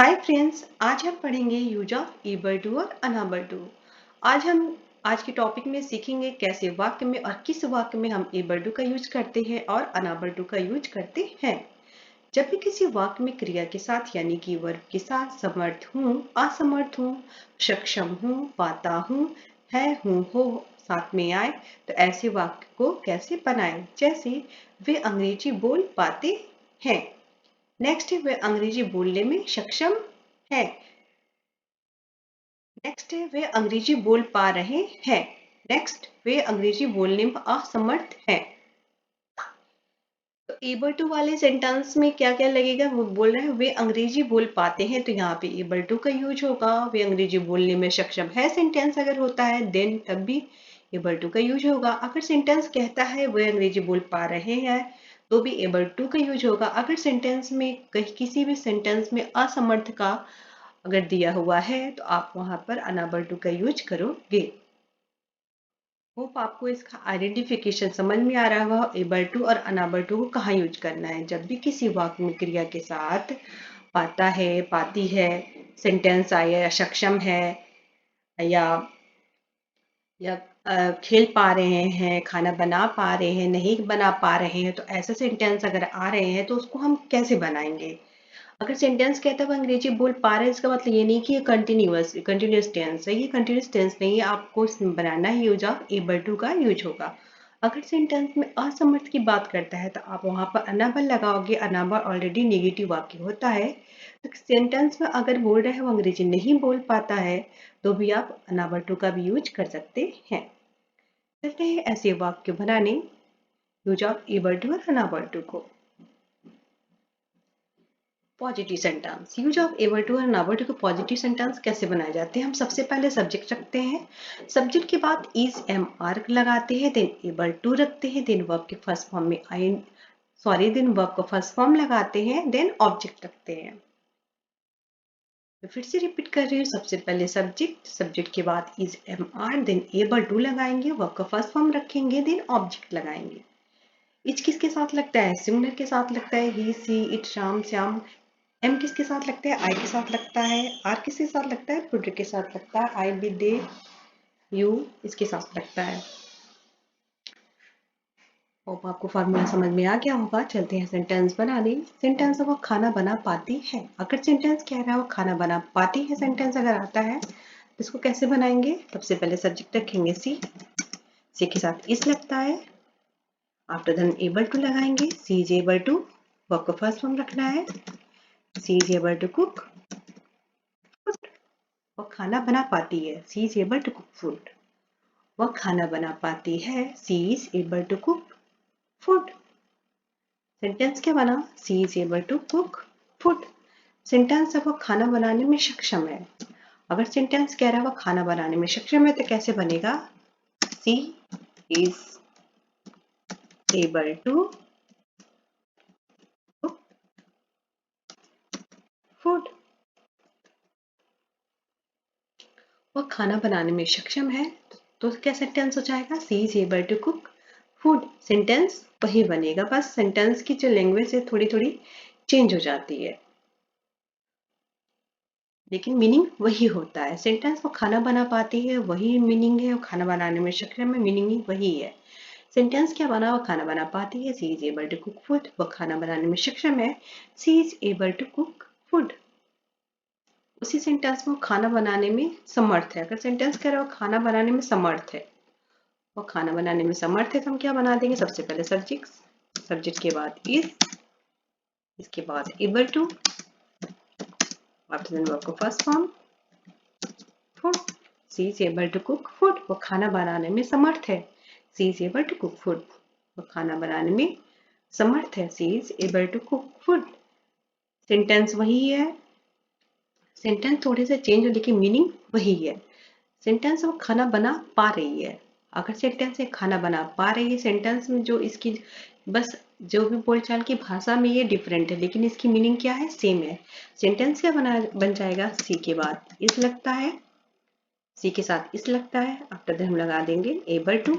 Hi friends, आज हम पढ़ेंगे यूज ऑफ एबल टू और अनएबल टू। आज के टॉपिक में सीखेंगे कैसे वाक्य में और किस वाक्य में हम एबल टू का यूज करते हैं और अनएबल टू का यूज करते हैं। जब भी किसी वाक्य में क्रिया के साथ यानी कि वर्ब के साथ समर्थ हूँ, असमर्थ हूँ, सक्षम हूँ, पाता हूँ, है, हूँ, हो साथ में आए तो ऐसे वाक्य को कैसे बनाएं। जैसे वे अंग्रेजी बोल पाते हैं। नेक्स्ट है वे अंग्रेजी बोलने में सक्षम है। नेक्स्ट है वे अंग्रेजी बोल पा रहे हैं। नेक्स्ट वे अंग्रेजी बोलने में असमर्थ है। तो एबल टू वाले सेंटेंस में क्या क्या लगेगा, वो बोल रहे हैं वे अंग्रेजी बोल पाते हैं तो यहाँ पे एबल टू का यूज होगा। वे अंग्रेजी बोलने में सक्षम है सेंटेंस अगर होता है देन तब भी एबल टू का यूज होगा। अगर सेंटेंस कहता है वे अंग्रेजी बोल पा रहे हैं तो भी एबल टू का यूज होगा। अगर सेंटेंस में कहीं किसी भी सेंटेंस में असमर्थ का अगर दिया हुआ है तो आप वहां पर अनएबल टू का यूज करोगे। होप आपको इसका आइडेंटिफिकेशन समझ में आ रहा होगा एबल टू और अनएबल टू को कहाँ यूज करना है। जब भी किसी वाक्य में क्रिया के साथ पाता है, पाती है सेंटेंस आया या सक्षम है या या खेल पा रहे हैं, खाना बना पा रहे हैं, नहीं बना पा रहे हैं तो ऐसे सेंटेंस अगर आ रहे हैं तो उसको हम कैसे बनाएंगे। अगर सेंटेंस कहता है वो अंग्रेजी बोल पा रहे हैं इसका मतलब ये नहीं कि ये कंटिन्यूस टेंस है। ये कंटिन्यूस टेंस नहीं है, आपको इसमें बनाना ही यूज ऑफ एबल टू का यूज होगा। अगर सेंटेंस में असमर्थ की बात करता है तो आप वहां पर अनाबल लगाओगे। अनाबल ऑलरेडी नेगेटिव वाक्य होता है। तो सेंटेंस में अगर बोल रहे हैं वो अंग्रेजी नहीं बोल पाता है तो भी आप अनाबल टू का भी यूज कर सकते हैं। चलते हैं ऐसे वाक्य बनाने यूज ऑफ एबल टू और अनाबल टू को। Positive sentence use of able to और अनएबल टू को पॉजिटिव सेंटेंस कैसे बनाए जाते हैं। हम सबसे पहले सब्जेक्ट रखते हैं। सब्जेक्ट के बाद इज एम आर लगाते हैं, देन एबल टू रखते हैं, देन वर्ब के फर्स्ट फॉर्म में देन वर्ब को फर्स्ट फॉर्म लगाते हैं, देन ऑब्जेक्ट रखते हैं। तो फिर से रिपीट कर रही हूँ। सबसे पहले सब्जेक्ट के बाद is am are, then able to लगाएंगे, वर्ब का फर्स्ट फॉर्म रखेंगे, देन ऑब्जेक्ट लगाएंगे। इज किसके साथ लगता है? सिंगुलर के साथ लगता है। He, she, it, Ram, Shyam. Am किसके साथ लगता है? आई के साथ लगता है। आर किसके साथ लगता है? प्रोडक्ट के साथ लगता है। आई, बी, दे, यू इसके साथ लगता है। होप आपको फॉर्मूला समझ में आ गया होगा। चलते हैं सेंटेंस बनाने। सेंटेंस वो खाना बना पाती है। अगर सेंटेंस कह रहा है वो खाना बना पाती है, सेंटेंस अगर आता है तो इसको कैसे बनाएंगे। सबसे पहले सब्जेक्ट रखेंगे सी, सी के साथ इस लगता है। आफ्टर देन एबल टू लगाएंगे। She is able to, verb को फर्स्ट फॉर्म रखना है। She is able to cook, वो खाना बना पाती है। She is able to cook food, वह खाना बना पाती है। She is able to cook food. Sentence क्या बना? She is able to cook food. Sentence है वो खाना बनाने में सक्षम है। अगर सेंटेंस कह रहा है वो खाना बनाने में सक्षम है तो कैसे बनेगा? She is able to cook food. वह खाना बनाने में सक्षम है तो क्या सेंटेंस हो जाएगा? She is able to cook food. Sentence वही बनेगा, बस सेंटेंस की जो लैंग्वेज है थोड़ी थोड़ी चेंज हो जाती है लेकिन मीनिंग वही होता है। सेंटेंस वो खाना बना पाती है वही मीनिंग है, वो खाना बनाने में सक्षम है मीनिंग ही वही है। सेंटेंस क्या बना? वो खाना बना पाती है। She is able to cook food, वो खाना बनाने में सक्षम है। She is able to cook food. उसी सेंटेंस में वो खाना बनाने में समर्थ है। अगर सेंटेंस कह रहा है वो खाना बनाने में समर्थ है, वो खाना बनाने में समर्थ है तो हम क्या बना देंगे? सबसे पहले सब्जेक्ट, सब्जेक्ट के बाद इज, इसके बाद able to, after then verb को first form food. She is able to cook food, वो खाना बनाने में समर्थ है। She is able to cook food, वो खाना बनाने में समर्थ है। She is able to cook food. Sentence वही है, सेंटेंस थोड़े से चेंज हो लेकिन मीनिंग वही है। सेंटेंस वो खाना बना पा रही है। अगर सेंटेंस है खाना बना पा रही है, सेंटेंस में जो इसकी बस जो भी बोलचाल की भाषा में ये डिफरेंट है लेकिन इसकी मीनिंग क्या है? सेम है। सेंटेंस क्या बन जाएगा? सी के बाद इस लगता है, सी के साथ इस लगता है। आफ्टर दैट हम लगा देंगे able to,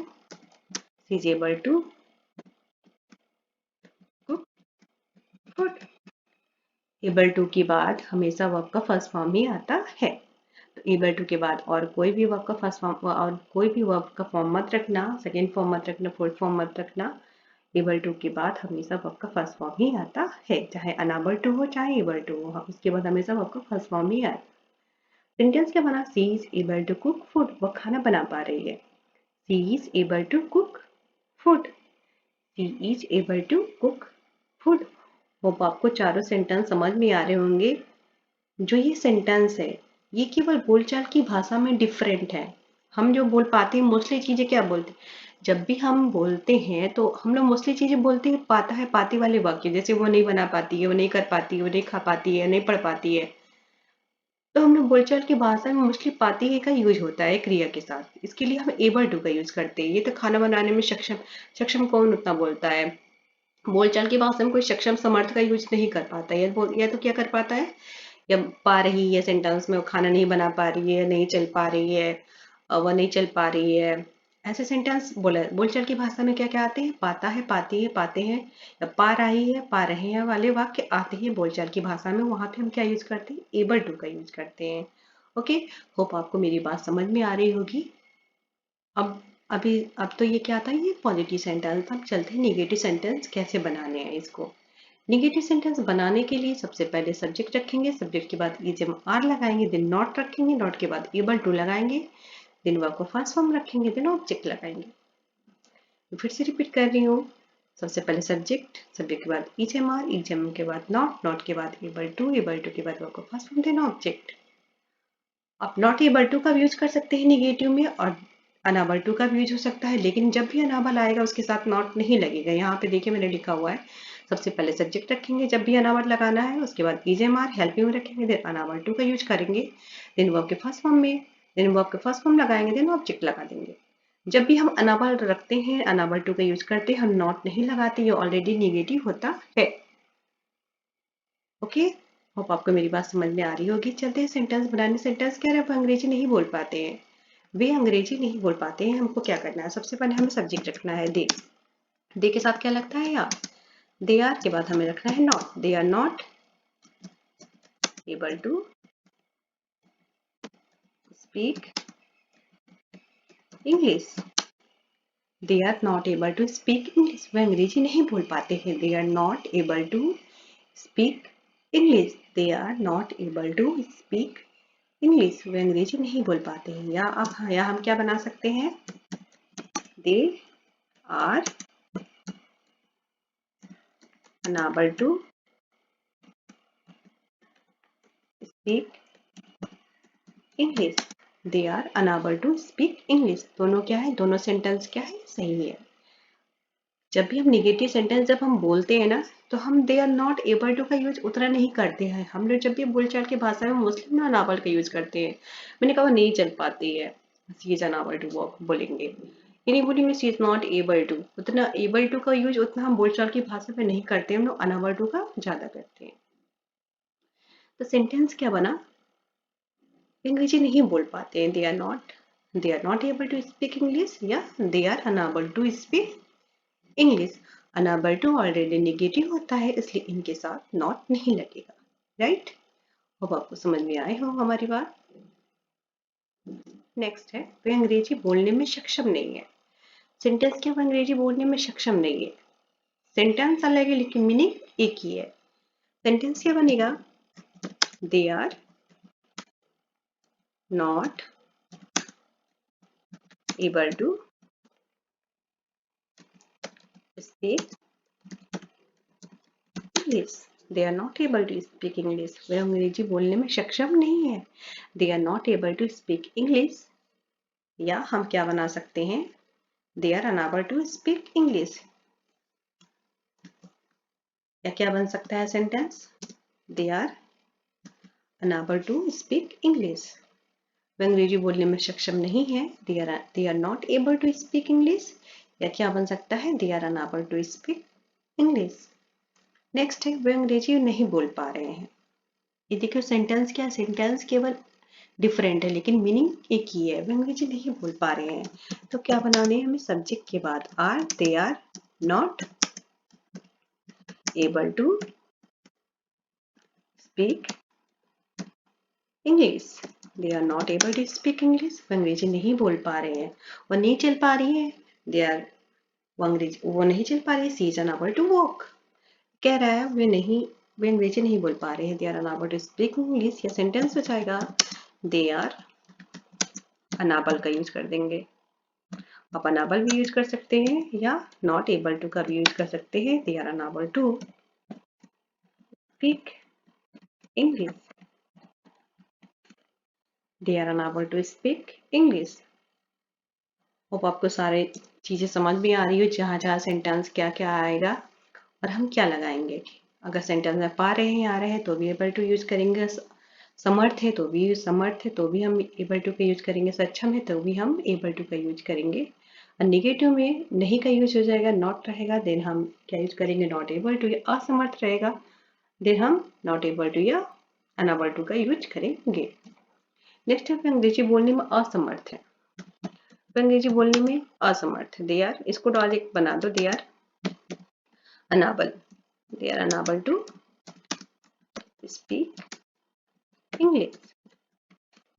she is able to cook food. Able to के बाद हमेशा वर्ब का फर्स्ट फॉर्म ही आता है। तो एबल टू के बाद और कोई भी वर्ब का फर्स्ट फॉर्म और कोई भी वर्ब का फॉर्म मत रखना, सेकेंड फॉर्म मत रखना, फोर्थ फॉर्म मत रखना। एबल टू के बाद हमेशा वर्ब का फर्स्ट फॉर्म ही आता है, चाहे अनएबल टू हो चाहे एबल टू हो, उसके बाद हमेशा वर्ब का फर्स्ट फॉर्म ही आता है। सेंटेंस क्या बना, she is able to cook food, वो खाना बना पा रही है। She is able to cook food, she is able to cook food. Hope आपको चारों सेंटेंस समझ में आ रहे होंगे। जो ये सेंटेंस है ये केवल बोलचाल की भाषा में डिफरेंट है। हम जो बोल पाते हैं मोस्टली चीजें क्या बोलते हैं, जब भी हम बोलते हैं तो हम लोग मोस्टली चीजें बोलते हैं पाता है पाती वाले वाक्य, जैसे वो नहीं बना पाती है, वो नहीं कर पाती है, वो नहीं खा पाती है, नहीं पढ़ पाती है। तो हम लोग बोलचाल की भाषा में मोस्टली पाती है का यूज होता है क्रिया के साथ, इसके लिए हम एबल टू का यूज करते हैं। ये तो खाना बनाने में सक्षम, सक्षम कौन उतना बोलता है। बोलचाल की भाषा में कोई सक्षम समर्थ का यूज नहीं कर पाता है, या तो क्या कर पाता है, या पा रही है सेंटेंस में, वो खाना नहीं बना पा रही है, नहीं चल पा रही है, वह नहीं चल पा रही है। ऐसे सेंटेंस बोलचाल की भाषा में क्या क्या आते हैं, पाता है, पाती है, पाते हैं, या पा रही है, पा रहे हैं वाले वाक्य आते हैं बोलचाल की भाषा में। वहां पे हम क्या यूज करते हैं, एबल टू का यूज करते हैं। ओके, होप आपको मेरी बात समझ में आ रही होगी। अब अभी अब तो ये क्या था, ये पॉजिटिव सेंटेंस। अब चलते हैं निगेटिव सेंटेंस कैसे बनाने हैं इसको। निगेटिव सेंटेंस बनाने के लिए सबसे पहले सब्जेक्ट रखेंगे, सब्जेक्ट के बाद इजम आर लगाएंगे, देन नॉट रखेंगे, नॉट के बाद एबल टू लगाएंगे, देन वर्ब को फर्स्ट फॉर्म रखेंगे, देन ऑब्जेक्ट लगाएंगे। तो फिर से रिपीट कर रही हूँ। सबसे पहले सब्जेक्ट, सब्जेक्ट के बाद इजम आर, इजम के बाद नॉट, नॉट के बाद एबल टू, एबल टू के बाद वर्ब को फर्स्ट फॉर्म, देन ऑब्जेक्ट। आप नॉट एबल टू का भी यूज कर सकते हैं निगेटिव में, और अनाबल टू का भी यूज हो सकता है, लेकिन जब भी अनाबल आएगा उसके साथ नॉट नहीं लगेगा। यहाँ पे देखिए मैंने लिखा हुआ है, सबसे पहले सब्जेक्ट रखेंगे जब भी अनाबल लगाना है, उसके बाद इजेमार हेल्पिंग में रखेंगे, देन अनाबल टू का यूज करेंगे, देन वर्ब के फर्स्ट फॉर्म में, देन वर्ब के फर्स्ट फॉर्म लगाएंगे, देन ऑब्जेक्ट लगा देंगे। जब भी हम अनाबल रखते हैं, अनाबल टू का यूज करते हैं, हम नॉट नहीं लगाते, ये ऑलरेडी निगेटिव होता है। ओके, होप आपको मेरी बात समझ में आ रही होगी। चलते हैं सेंटेंस बनाने। सेंटेंस क्या है, आप अंग्रेजी नहीं बोल पाते हैं, वे अंग्रेजी नहीं बोल पाते हैं, हमको क्या करना है, सबसे पहले हमें सब्जेक्ट रखना है दे के साथ क्या लगता है, या दे आर के बाद हमें रखना है not, they are not able to speak English, they are not able to speak English, वे अंग्रेजी नहीं बोल पाते हैं, they are not able to speak English, they are not able to speak English, वे अंग्रेजी नहीं बोल पाते हैं। या अब या हम क्या बना सकते हैं, they are unable to speak English, they are unable to speak English. दोनों क्या है, दोनों सेंटेंस क्या है, सही है। जब भी हम निगेटिव सेंटेंस जब हम बोलते हैं ना, तो हम they are not able to का यूज उतना नहीं करते हैं। हम लोग जब भी बोलचाल की भाषा में मोस्टली ना अनाबल का यूज करते हैं। मैंने कहा नहीं चल पाती है, she is unable to walk बोलेंगे, ये नहीं बोलेंगे सी इज नॉट एबल टू। उतना एबल टू का यूज उतना हम बोलचाल की भाषा में नहीं करते, हम लोग अनएबल टू का ज्यादा करते हैं। तो सेंटेंस क्या बना, अंग्रेजी नहीं बोल पाते हैं, they are not able to speak English, या they are unable to speak English. Unable to already negative होता है, इसलिए इनके साथ नॉट नहीं लगेगा। राइट, अब आपको समझ में आए हो हमारी बात। नेक्स्ट है, वे अंग्रेजी बोलने में सक्षम नहीं है। सेंटेंस क्या, वो अंग्रेजी बोलने में सक्षम नहीं है। सेंटेंस अलग है लेकिन मीनिंग एक ही है। सेंटेंस क्या बनेगा, they are not able to speak English, they are not able to speak English, वे अंग्रेजी बोलने में सक्षम नहीं है। They are not able to speak English, या हम क्या बना सकते हैं, they are unable to speak English. या क्या बन सकता है sentence, they are unable to speak English, वे अंग्रेजी बोलने में सक्षम नहीं है, they are not able to speak English. या क्या बन सकता है, they are unable to speak English. Next है, वे अंग्रेजी नहीं बोल पा रहे हैं। ये देखिए सेंटेंस क्या, सेंटेंस केवल डिफरेंट है लेकिन मीनिंग एक ही है, वे अंग्रेजी नहीं बोल पा रहे हैं। तो क्या बनाने हैं हमें, सब्जेक्ट के बाद are, they are not able to speak English. They are not able to speak English, वो अंग्रेजी नहीं बोल पा रहे हैं, वो नहीं चल पा रही है। दे आर वो नहीं चल पा रही है। She is unable to walk. कह रहा है वे अंग्रेजी नहीं बोल पा रहे हैं। They are unable to speak English. या सेंटेंस हो जाएगा दे आर अनएबल का यूज कर देंगे। आप अनएबल भी यूज कर सकते हैं या नॉट एबल टू का भी यूज कर सकते हैं। They are unable to speak English. They are unable to speak English. Hope आपको सारे चीजें समझ में आ रही हो, जहाँ जहाँ सेंटेंस क्या क्या आएगा और हम क्या लगाएंगे। अगर सेंटेंस में पा रहे हैं आ रहे हैं तो भी एबल टू यूज करेंगे। समर्थ है तो भी हम एबल टू का यूज करेंगे। सक्षम है तो भी हम एबल टू का यूज करेंगे। और निगेटिव में नहीं का यूज हो जाएगा, नॉट रहेगा, देन हम क्या यूज करेंगे, नॉट एबल टू। या असमर्थ रहेगा, देन हम नॉट एबल टू या अनएबल टू का यूज करेंगे। नेक्स्ट है अंग्रेजी बोलने में असमर्थ है। तो अंग्रेजी बोलने में असमर्थ, दे आर, इसको डायरेक्ट बना दो, they are unable. They are unable to speak English.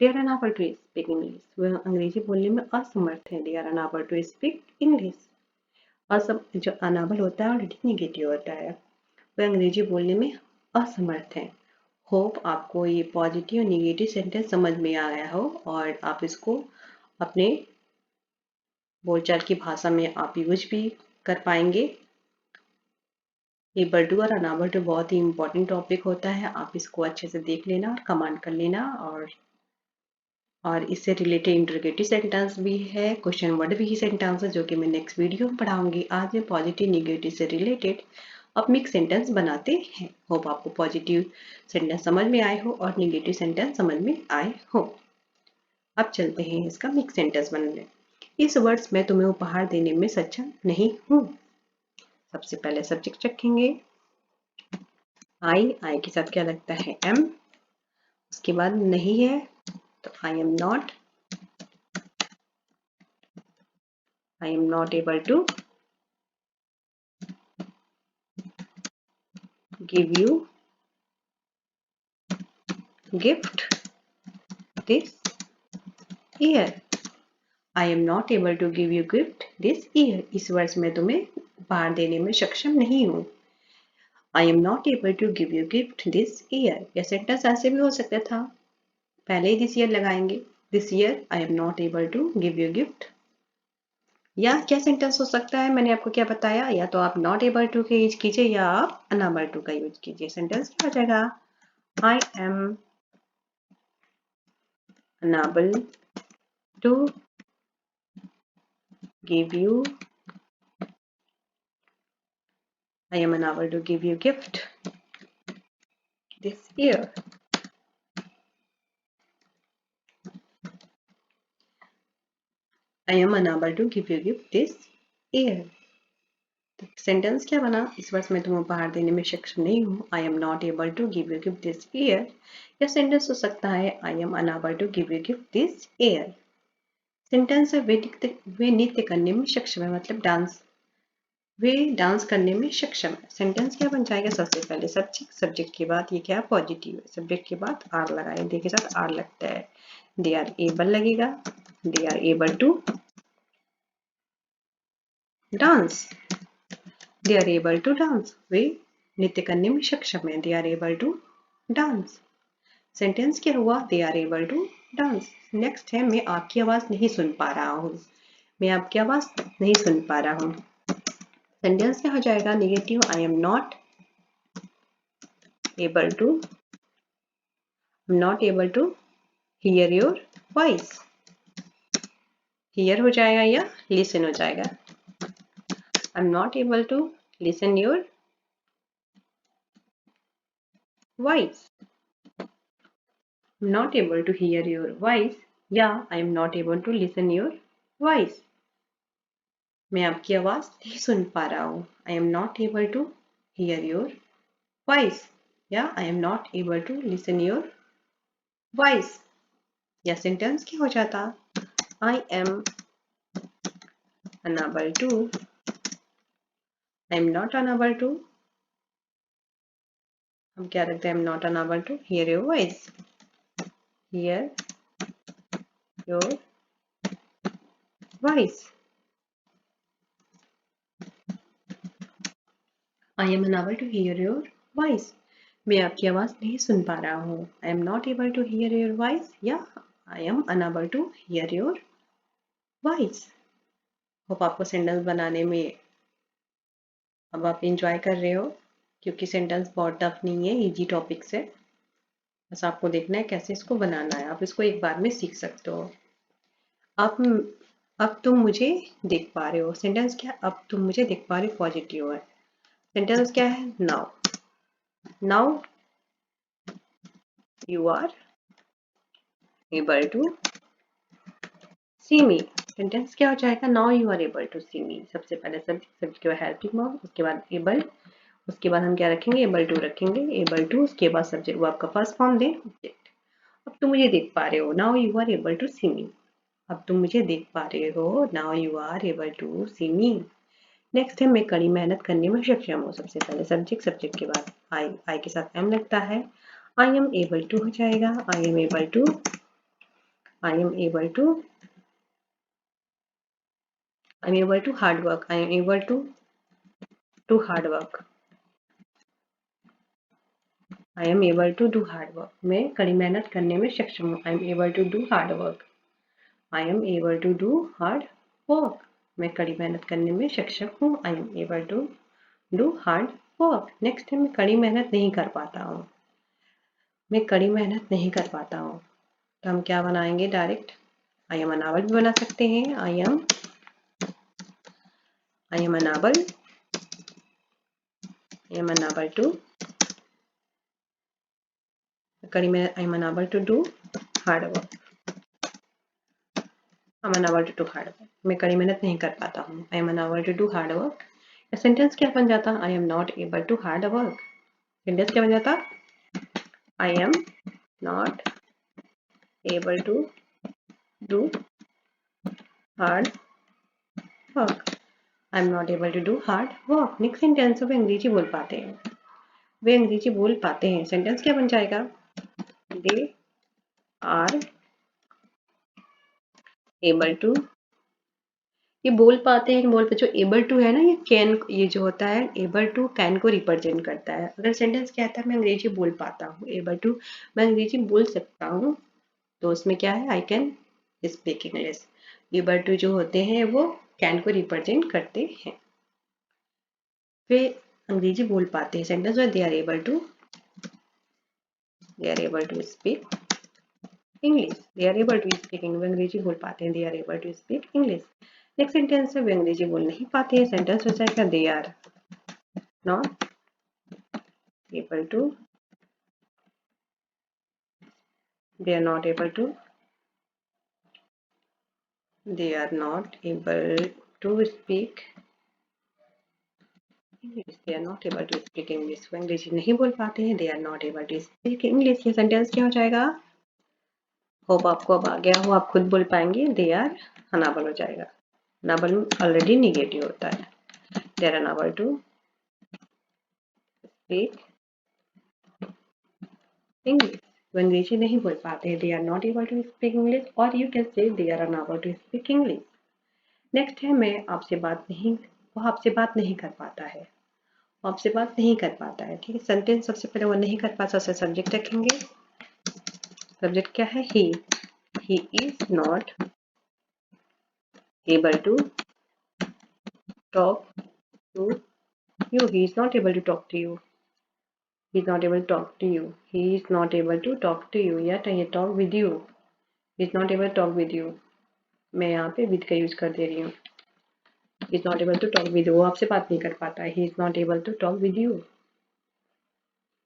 They are unable to speak English. वह अंग्रेजी बोलने में असमर्थ है। They are unable to speak English. जो अनएबल होता है ऑलरेडी निगेटिव होता है। वह अंग्रेजी बोलने में असमर्थ है। होप आपको ये पॉजिटिव और निगेटिव सेंटेंस समझ में आ गया हो और आप इसको अपने बोलचाल की भाषा में आप यूज भी कर पाएंगे। एबल टू और अनएबल टू बहुत ही इंपॉर्टेंट टॉपिक होता है। आप इसको अच्छे से देख लेना और कमांड कर लेना। और इससे रिलेटेड इंटरोगेटिव सेंटेंस भी है, क्वेश्चन वर्ड भी सेंटेंस है, जो कि मैं नेक्स्ट वीडियो में पढ़ाऊंगी। आज मैं पॉजिटिव निगेटिव से रिलेटेड अब मिक्स सेंटेंस बनाते हैं। होप आपको पॉजिटिव सेंटेंस समझ में आए हो और निगेटिव सेंटेंस समझ में आए हो। अब चलते हैं इसका मिक्स सेंटेंस बनाने। इस वर्ड्स में तुम्हें उपहार देने में सक्षम नहीं हूँ। सबसे पहले सब्जेक्ट रखेंगे आई के साथ क्या लगता है, एम। उसके बाद नहीं है तो I am not. I am not able to give you gift this year. I am not able to give you gift this year. इस वर्ष में तुम्हें उपहार देने में सक्षम नहीं हूँ। I am not able to give you gift this year. यह सेंटेंस ऐसे भी हो सकता था, पहले ही this year लगाएंगे। This year I am not able to give you gift. या क्या सेंटेंस हो सकता है, मैंने आपको क्या बताया, या तो आप not able to का यूज कीजिए या आप unable to का यूज कीजिए। सेंटेंस क्या हो जाएगा, I am unable to give you, I am unable to give you gift this year. I am unable to give you gift this year. तो सेंटेंस क्या बना, इस वर्ष में तुम्हें उपहार देने में सक्षम नहीं हूँ। I am not able to give you gift this year. या सेंटेंस हो सकता है I am unable to give you gift this year. Sentence है वे नृत्य करने में सक्षम है, मतलब वे डांस करने में सक्षम है। सेंटेंस क्या बन जाएगा, सबसे पहले सब्जेक्ट के बाद ये क्या है, पॉजिटिव है। सब्जेक्ट के बाद आर लगाए, दे के साथ आर लगता है, दे आर एबल लगेगा। They are able to dance. They are able to dance, वे नृत्य करने में सक्षम है। They are able to dance. Sentence क्या हुआ, they are able to dance. Next है मैं आपकी आवाज नहीं सुन पा रहा हूँ। मैं आपकी आवाज नहीं सुन पा रहा हूँ। सेंटेंस क्या हो जाएगा, negative, I am not able to hear your voice. Hear हो जाएगा या लिसन हो जाएगा। I am not able to listen your voice. not able to hear your voice या I am not able to listen your voice. मैं आपकी आवाज नहीं सुन पा रहा हूँ। I am not able to hear your voice या I am not able to listen your voice. या सेंटेंस क्या हो जाता, I am unable to, I am not unable to हम क्या रखते हैं, I am not unable to hear your voice, hear your voice. I am unable to hear your voice, मैं आपकी आवाज़ नहीं सुन पा रहा हूँ। I am not able to hear your voice या I am unable to hear your voice. Hope आपको सेंटेंस बनाने में अब आप इंजॉय कर रहे हो, क्योंकि सेंटेंस बहुत टफ नहीं है, इजी टॉपिक्स है। बस आपको देखना है कैसे इसको बनाना है, आप इसको एक बार में सीख सकते हो। अब तुम मुझे देख पा रहे हो, सेंटेंस क्या, अब तुम मुझे देख पा रहे हो पॉजिटिव है। सेंटेंस क्या है, now, now you are able to see me. Sentence क्या हो जाएगा, now you are able to see me. सबसे पहले सब्जेक्ट के बाद हेल्पिंग वर्ब, उसके बाद एबल, उसके बाद हम क्या रखेंगे, एबल टू रखेंगे, एबल टू, उसके बाद सब्जेक्ट वो आपका फर्स्ट फॉर्म दे ऑब्जेक्ट। अब तुम मुझे देख पा रहे हो, now you are able to see me. अब तुम मुझे देख पा रहे हो, now you are able to see me. Next है, मैं कड़ी मेहनत करने में सक्षम हूँ। सबसे पहले सब्जेक्ट, सब्जेक्ट के बाद आई के साथ एम लगता है, आई एम एबल टू हो जाएगा, I am able to, I am able to, I am able to hard work, I am able to hard work, I am able to do hard work. मैं कड़ी मेहनत करने में सक्षम हूँ, I am able to do hard work, I am able to do hard work. मैं कड़ी मेहनत करने में सक्षम हूँ, I am able to do hard work. Next है, मैं कड़ी मेहनत नहीं कर पाता हूँ। मैं कड़ी मेहनत नहीं कर पाता हूँ, तो हम क्या बनाएंगे, डायरेक्ट आई एम अनावल भी बना सकते हैं। I am unable, I am unable to कड़ी में, I am unable to do hard work, I am unable to do hard work. मैं कड़ी मेहनत नहीं कर पाता हूँ, I am unable to do hard work. Sentence क्या बन जाता, I am not able to hard work. Sentence क्या बन जाता, I am not able to do hard work, I am not able to do hard work. Next sentence, वे अंग्रेजी बोल पाते हैं, वे अंग्रेजी बोल पाते हैं। सेंटेंस क्या बन जाएगा, दे आर एबल टू, ये बोल पाते हैं, बोल पे जो एबल टू है ना, ये कैन, ये जो होता है एबल टू कैन को रिप्रेजेंट करता है। अगर सेंटेंस क्या आता है, मैं अंग्रेजी बोल पाता हूँ, एबल टू मैं अंग्रेजी बोल सकता हूँ, तो उसमें क्या है, I can speak English. Able to जो होते हैं वो कैन को रिप्रेजेंट करते हैं। वे अंग्रेजी बोल पाते हैं, सेंटेंस में they are able to speak English, they are able to speak English. अंग्रेजी बोल पाते हैं, they are able to speak English. Next sentence है, वे अंग्रेजी बोल नहीं पाते हैं। सेंटेंस हो जाएगा, they are not able to, they are not able to, they are not able to speak English, they are not able to speak English। वो अंग्रेजी नहीं बोल पाते हैं, they are not able to speak English। ये sentence क्या हो जाएगा, होप आपको अब आ गया हो, आप खुद बोल पाएंगे, they are unable हो जाएगा। unable ऑलरेडी निगेटिव होता है, they are unable to speak English। वो अंग्रेजी नहीं बोल पाते हैं, they are not able to speak English, और you can say they are unable to speak English। Next है, मैं आपसे बात नहीं, वो आपसे बात नहीं कर पाता है, आपसे बात नहीं कर पाता है। ठीक है, सेंटेंस सबसे पहले वो नहीं कर पाता, उससे सब्जेक्ट रखेंगे। सब्जेक्ट क्या है, he is not able to talk to you, he is not able to talk to you, he is not able to talk to you, he is not able to talk to you, या ये talk with you, he is not able to talk with you. मैं यहाँ पे with का use कर दे रही हूँ, he is not able to talk with you, वो आपसे बात नहीं कर पाता है, he is not able to talk with you,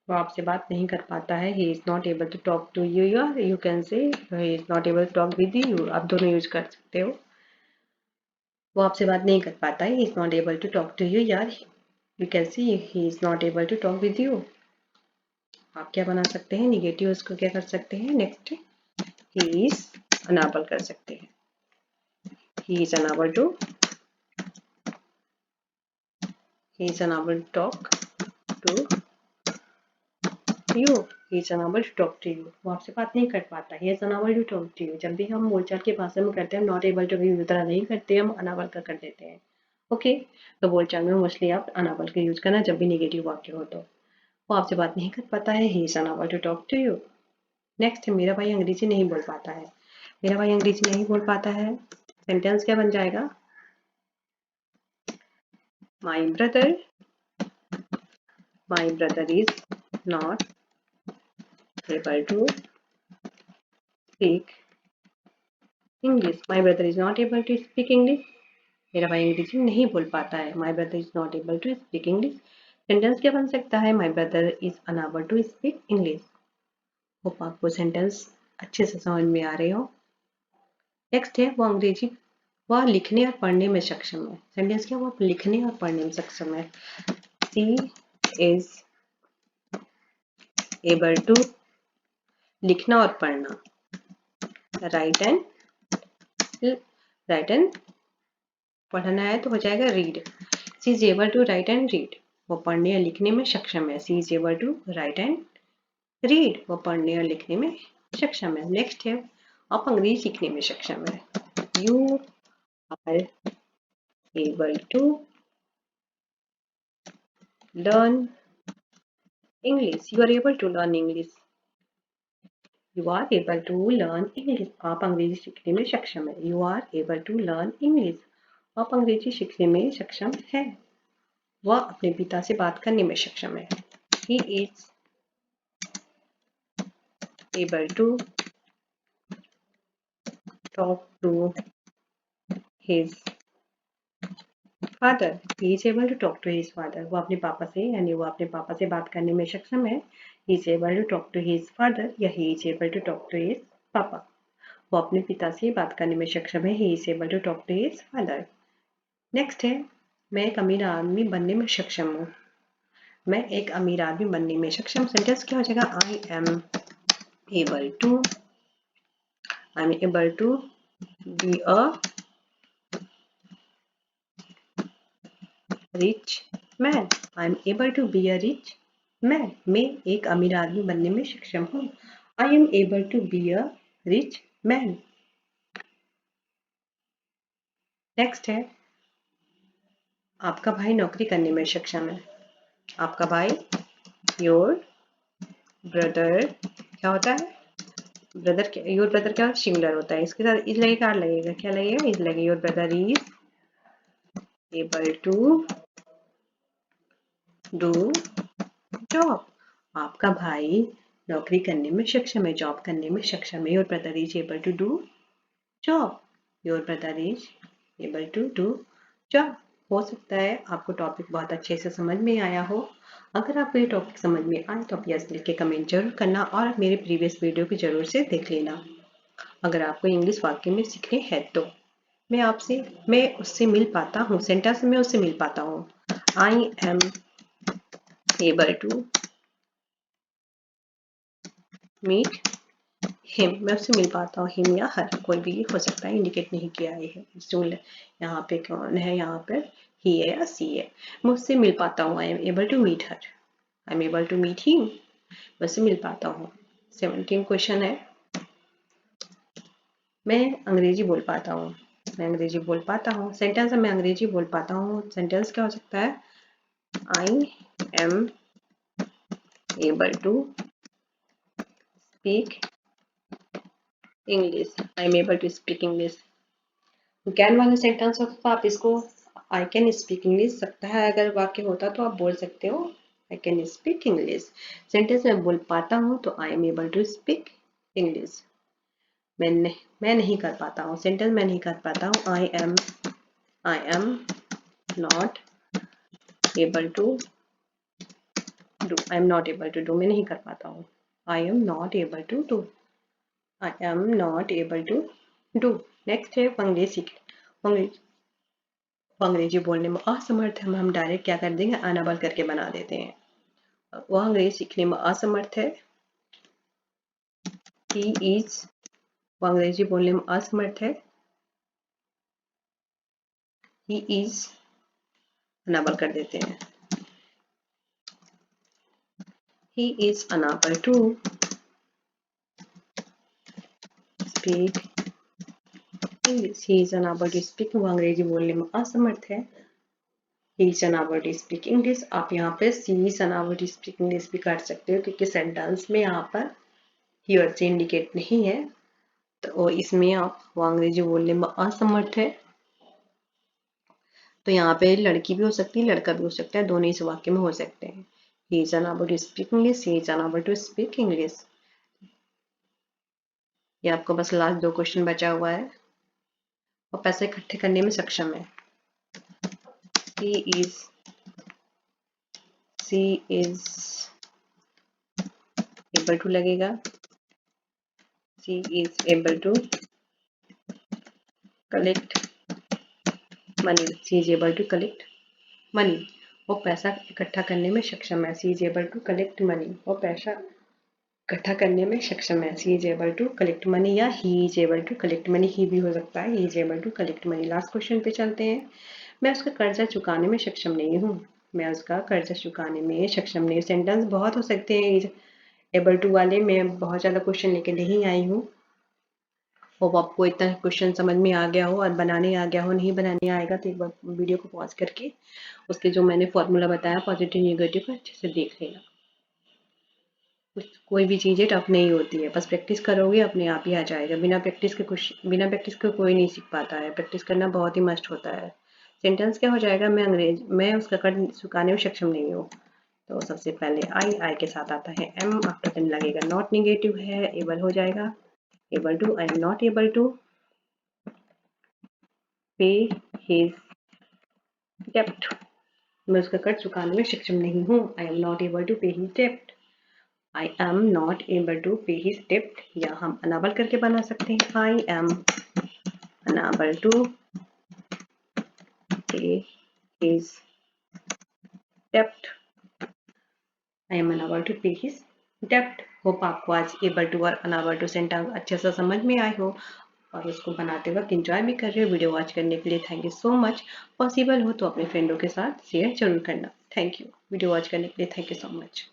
वो आपसे बात नहीं कर पाता है, he is not able to talk to you, या you can say he is not able to talk with you, आप दोनों यूज कर सकते हो। वो आपसे बात नहीं कर पाता है, he is not able to talk to you, या you can say he is not able to talk with you। आप क्या बना सकते हैं, निगेटिव उसको क्या कर सकते हैं, नेक्स्ट he is unable कर सकते हैं, he is unable to talk to you, he is unable to talk to you, वो आपसे बात नहीं कर पाता, he is unable to talk to you। जब भी हम बोलचाल की भाषा में करते हैं हम नॉट एबल टू की तरह नहीं करते, हम अनावल का कर देते हैं। ओके, तो बोलचाल में मोस्टली आप अनावल का यूज करना जब भी नेगेटिव वाक्य हो तो। वो आपसे बात नहीं कर पाता है, he is unable to talk to you। Next है, मेरा भाई अंग्रेजी नहीं बोल पाता है। मेरा भाई अंग्रेजी नहीं बोल पाता है, सेंटेंस क्या बन जाएगा? My brother is not able to speak English। My brother is not able to speak English। मेरा भाई अंग्रेजी नहीं बोल पाता है। My brother is not able to speak English। Sentence क्या बन सकता है? My brother is unable to speak English। Hope आपको सेंटेंस अच्छे से समझ में आ रहे हो। नेक्स्ट है, वो अंग्रेजी वह लिखने और पढ़ने में सक्षम है। सेंटेंस क्या? वो लिखने और पढ़ने में सक्षम है। She is able to लिखना और पढ़ना। राइट एंड पढ़ना है तो हो जाएगा read. She is able to write and read. वो पढ़ने या लिखने में सक्षम है। She is able to write and read. वो पढ़ने और लिखने में सक्षम है। नेक्स्ट है, आप अंग्रेजी सीखने में सक्षम है। You are able to learn English. You are able to learn English. You are able to learn English. आप अंग्रेजी सीखने में सक्षम है। You are able to learn English. आप अंग्रेजी सीखने में सक्षम है। वह अपने पिता से बात करने में सक्षम है। He is able to talk to his father। He is able to talk to his father। वो अपने पापा से यानी वो अपने पापा से बात करने में सक्षम है। He is able to talk to his father या he is able to talk to his papa। वो अपने पिता से बात करने में सक्षम है। He is able to talk to his father। Next है, मैं एक अमीर आदमी बनने में सक्षम हूँ। मैं एक अमीर आदमी बनने में सक्षम। सेंटेंस क्या हो जाएगा? I am able to be a rich man। I am able to be a rich man। मैं एक अमीर आदमी बनने में सक्षम हूँ। I am able to be a rich man। Next है, आपका भाई नौकरी करने में सक्षम है। आपका भाई, योर ब्रदर क्या होता है? ब्रदर क्या, योर ब्रदर क्या सिंगुलर होता है। इसके साथ इज लगेगा, आर लगेगा, क्या लगेगा? इज लगेगा। Your brother is able to do job. आपका भाई नौकरी करने में सक्षम है, जॉब करने में सक्षम है। Your brother is able to do job. Your brother is able to do job. हो सकता है आपको टॉपिक बहुत अच्छे से समझ में आया हो। अगर आपको ये टॉपिक समझ में आए तो आप यस लिख के कमेंट जरूर करना और मेरे प्रीवियस वीडियो की जरूर से देख लेना। अगर आपको इंग्लिश वाक्य में सीखने हैं तो मैं उससे मिल पाता हूँ, सेंटेंस में उससे मिल पाता हूँ। I am able to meet him. मैं उससे मिल पाता हूँ। हिम या हर, कोई भी हो सकता है, इंडिकेट नहीं किया है। यहाँ पे कौन है? यहाँ पर ही है या सी है। मैं उससे मिल पाता हूँ। I am able to meet her. I am able to meet him. मैं उससे मिल पाता हूँ। 17 क्वेश्चन है, मैं अंग्रेजी बोल पाता हूँ। मैं अंग्रेजी बोल पाता हूँ। सेंटेंस है, मैं अंग्रेजी बोल पाता हूँ। सेंटेंस क्या हो सकता है? I am able to speak English. I am able to speak English. Can वाला सेंटेंस होता तो आप इसको आई कैन स्पीक इंग्लिश सकता है, अगर वाक्य होता तो आप बोल सकते हो I can speak English. Sentence में बोल पाता हूँ तो I am able to speak English. मैं नहीं कर पाता हूँ। सेंटेंस मैं नहीं कर पाता हूँ। I am not able to do. I am not able to do. मैं नहीं कर पाता हूँ। I am not able to do. I am not able to do. Next है, अंग्रेजी बोलने में असमर्थ है। हम डायरेक्ट क्या कर देंगे? अनएबल करके बना देते हैं। वह अंग्रेजी सीखने में असमर्थ है। ही इज, वो अंग्रेजी बोलने में असमर्थ है। ही इज अनएबल कर देते हैं। he is unable to speak English. He is unable to speak, वो अंग्रेजी बोलने में असमर्थ है. He is unable to speak English. आप यहाँ पे she is unable to speak English भी कर सकते हो क्योंकि सेंटेंस में यहाँ पर he और she इंडिकेट नहीं है, तो इसमें आप वो अंग्रेजी बोलने में असमर्थ है. तो यहाँ पे लड़की भी हो सकती है, लड़का भी हो सकता है, दोनों इस वाक्य में हो सकते हैं. He is unable to speak English. He is unable to speak English. ये आपको बस लास्ट 2 क्वेश्चन बचा हुआ है और पैसे इकट्ठे करने में सक्षम है. She is able to लगेगा. She is able to collect money. She is able to collect money. वो पैसा इकट्ठा करने में सक्षम है. She is able to collect money. वो पैसा इकट्ठा करने में सक्षम है. She is able to collect money या he is able to collect money. he भी हो सकता है. He is able to collect money. Last question पे चलते हैं. मैं उसका कर्जा चुकाने में सक्षम नहीं हूँ. मैं उसका कर्जा चुकाने में सक्षम नहीं. सेंटेंस बहुत हो सकते हैं. एबल टू वाले में बहुत ज़्यादा क्वेश्चन लेके नहीं आई हूँ. होप आपको इतना क्वेश्चन समझ में आ गया हो और बनाने आ गया हो. नहीं बनाने आएगा तो एक बार वीडियो को पॉज करके उसके जो मैंने फॉर्मूला बताया पॉजिटिव नेगेटिव को अच्छे से देख लेना. कोई भी चीज़ें टफ नहीं होती है, बस प्रैक्टिस करोगे अपने आप ही आ जाएगा. बिना प्रैक्टिस के कोई नहीं सीख पाता है. प्रैक्टिस करना बहुत ही मस्ट होता है. सेंटेंस क्या हो जाएगा, मैं उसका कर्ज चुकाने में सक्षम नहीं हूँ. तो सबसे पहले आई के साथ आता है एम, आफ्टर देन लगेगा नॉट नेगेटिव है, एबल हो जाएगा. Able to, I am not able to पे हिज डेप्ट. मैं उसका कर्ज चुकाने में सक्षम नहीं हूँ. I am not able to पे his dept. I am not able to पे हिज डेप्ट. या हम अनाबल करके बना सकते हैं. आई एम अनाबल टू पे his dept. I am unable to पे हिज डेप्ट. होप आपको आज एबल टू और अनाबल टू सेंटेंस अच्छे से समझ में आए हो और उसको बनाते वक्त एंजॉय भी कर रहे हो. वीडियो वॉच करने के लिए thank you so much. Possible हो तो अपने फ्रेंडों के साथ शेयर जरूर करना. Thank you. वीडियो वॉच करने के लिए थैंक यू सो मच.